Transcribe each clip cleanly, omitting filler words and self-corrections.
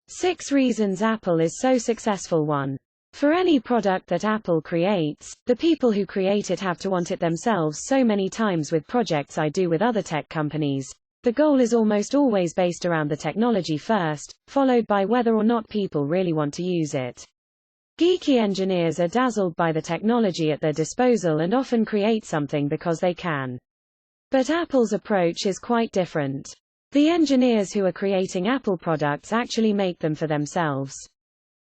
6 reasons Apple is so successful. 1. For any product that Apple creates, the people who create it have to want it themselves. So many times with projects I do with other tech companies, the goal is almost always based around the technology first, followed by whether or not people really want to use it. Geeky engineers are dazzled by the technology at their disposal and often create something because they can. But Apple's approach is quite different. The engineers who are creating Apple products actually make them for themselves.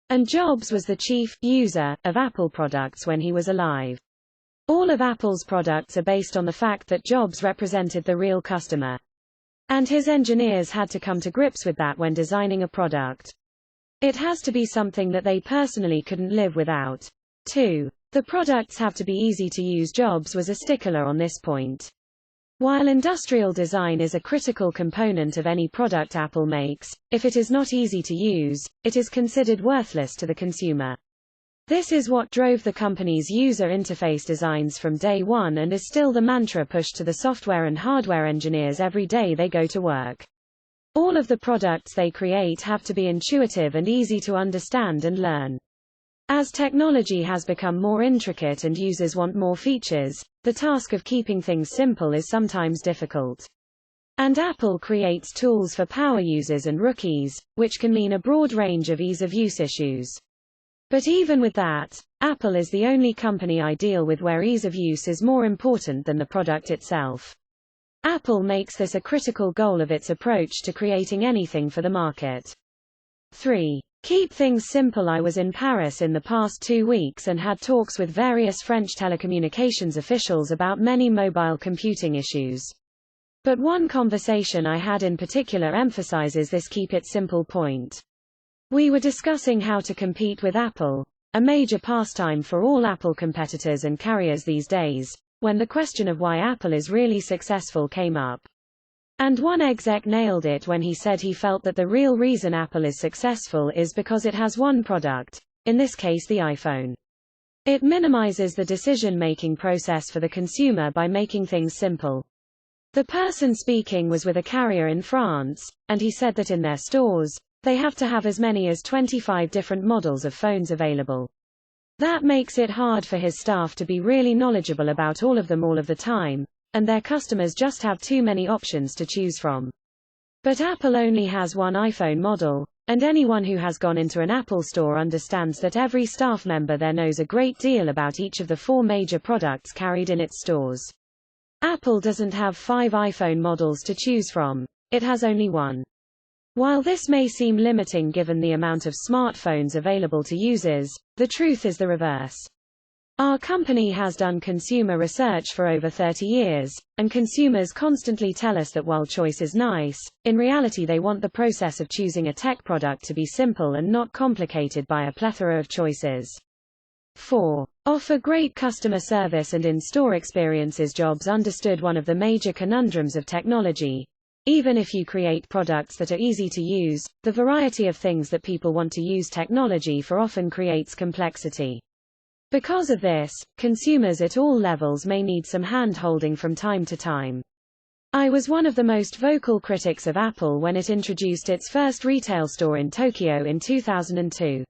And Jobs was the chief user of Apple products when he was alive. All of Apple's products are based on the fact that Jobs represented the real customer. And his engineers had to come to grips with that when designing a product. It has to be something that they personally couldn't live without. 2. The products have to be easy to use. Jobs was a stickler on this point. While industrial design is a critical component of any product Apple makes, if it is not easy to use, it is considered worthless to the consumer. This is what drove the company's user interface designs from day one and is still the mantra pushed to the software and hardware engineers every day they go to work. All of the products they create have to be intuitive and easy to understand and learn. As technology has become more intricate and users want more features, the task of keeping things simple is sometimes difficult. And Apple creates tools for power users and rookies, which can mean a broad range of ease-of-use issues. But even with that, Apple is the only company I deal with where ease of use is more important than the product itself. Apple makes this a critical goal of its approach to creating anything for the market. 3. Keep things simple. I was in Paris in the past 2 weeks and had talks with various French telecommunications officials about many mobile computing issues. But one conversation I had in particular emphasizes this keep it simple point. We were discussing how to compete with Apple, a major pastime for all Apple competitors and carriers these days, when the question of why Apple is really successful came up. And one exec nailed it when he said he felt that the real reason Apple is successful is because it has one product, in this case the iPhone. It minimizes the decision-making process for the consumer by making things simple. The person speaking was with a carrier in France, and he said that in their stores, they have to have as many as 25 different models of phones available. That makes it hard for his staff to be really knowledgeable about all of them all of the time, and their customers just have too many options to choose from. But Apple only has one iPhone model, and anyone who has gone into an Apple store understands that every staff member there knows a great deal about each of the 4 major products carried in its stores. Apple doesn't have 5 iPhone models to choose from. It has only one. While this may seem limiting given the amount of smartphones available to users, the truth is the reverse. Our company has done consumer research for over 30 years, and consumers constantly tell us that while choice is nice, in reality they want the process of choosing a tech product to be simple and not complicated by a plethora of choices. 4. Offer great customer service and in-store experiences. Jobs understood one of the major conundrums of technology. Even if you create products that are easy to use, the variety of things that people want to use technology for often creates complexity. Because of this, consumers at all levels may need some hand-holding from time to time. I was one of the most vocal critics of Apple when it introduced its first retail store in Tokyo in 2002.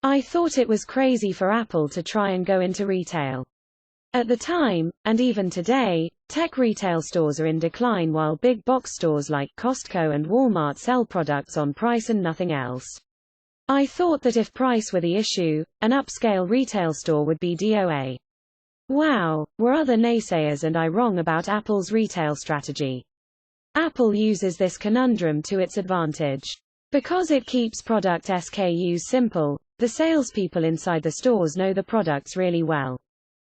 I thought it was crazy for Apple to try and go into retail. At the time, and even today, tech retail stores are in decline while big box stores like Costco and Walmart sell products on price and nothing else. I thought that if price were the issue, an upscale retail store would be DOA. Wow, were other naysayers and I wrong about Apple's retail strategy? Apple uses this conundrum to its advantage. Because it keeps product SKUs simple, the salespeople inside the stores know the products really well.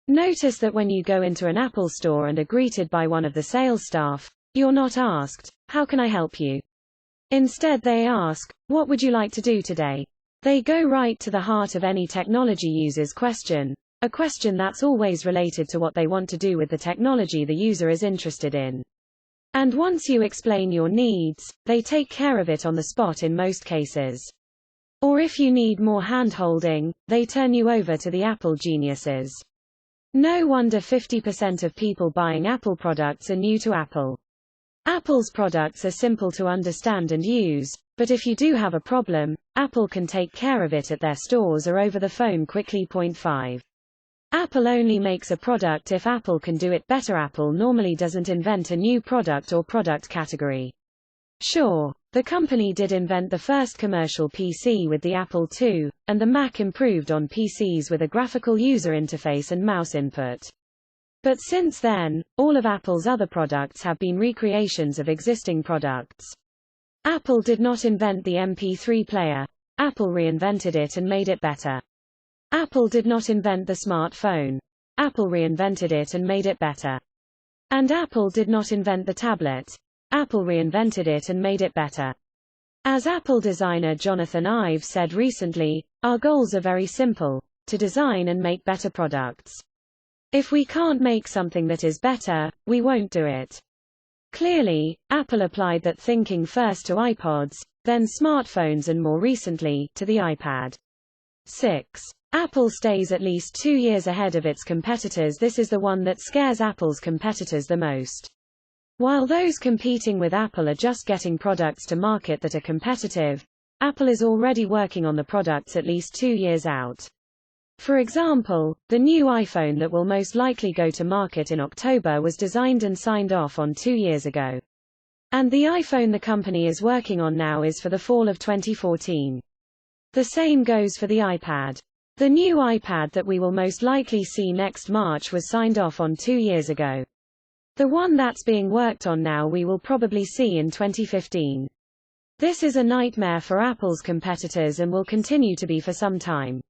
Notice that when you go into an Apple store and are greeted by one of the sales staff, you're not asked, "How can I help you?" Instead they ask, "What would you like to do today?" They go right to the heart of any technology user's question, a question that's always related to what they want to do with the technology the user is interested in. And once you explain your needs, they take care of it on the spot in most cases. Or if you need more hand-holding, they turn you over to the Apple geniuses. No wonder 50% of people buying Apple products are new to Apple. Apple's products are simple to understand and use, But if you do have a problem, Apple can take care of it at their stores or over the phone quickly. 5. Apple only makes a product if Apple can do it better. Apple normally doesn't invent a new product or product category. Sure, the company did invent the first commercial PC with the Apple II, and the Mac improved on PCs with a graphical user interface and mouse input. But since then, all of Apple's other products have been recreations of existing products. Apple did not invent the MP3 player. Apple reinvented it and made it better. Apple did not invent the smartphone. Apple reinvented it and made it better. And Apple did not invent the tablet. Apple reinvented it and made it better. As Apple designer Jonathan Ive said recently, our goals are very simple: to design and make better products. If we can't make something that is better, we won't do it. Clearly, Apple applied that thinking first to iPods, then smartphones, and more recently, to the iPad. 6. Apple stays at least 2 years ahead of its competitors. This is the one that scares Apple's competitors the most. While those competing with Apple are just getting products to market that are competitive, Apple is already working on the products at least 2 years out. For example, the new iPhone that will most likely go to market in October was designed and signed off on 2 years ago. And the iPhone the company is working on now is for the fall of 2014. The same goes for the iPad. The new iPad that we will most likely see next March was signed off on 2 years ago. The one that's being worked on now we will probably see in 2015. This is a nightmare for Apple's competitors and will continue to be for some time.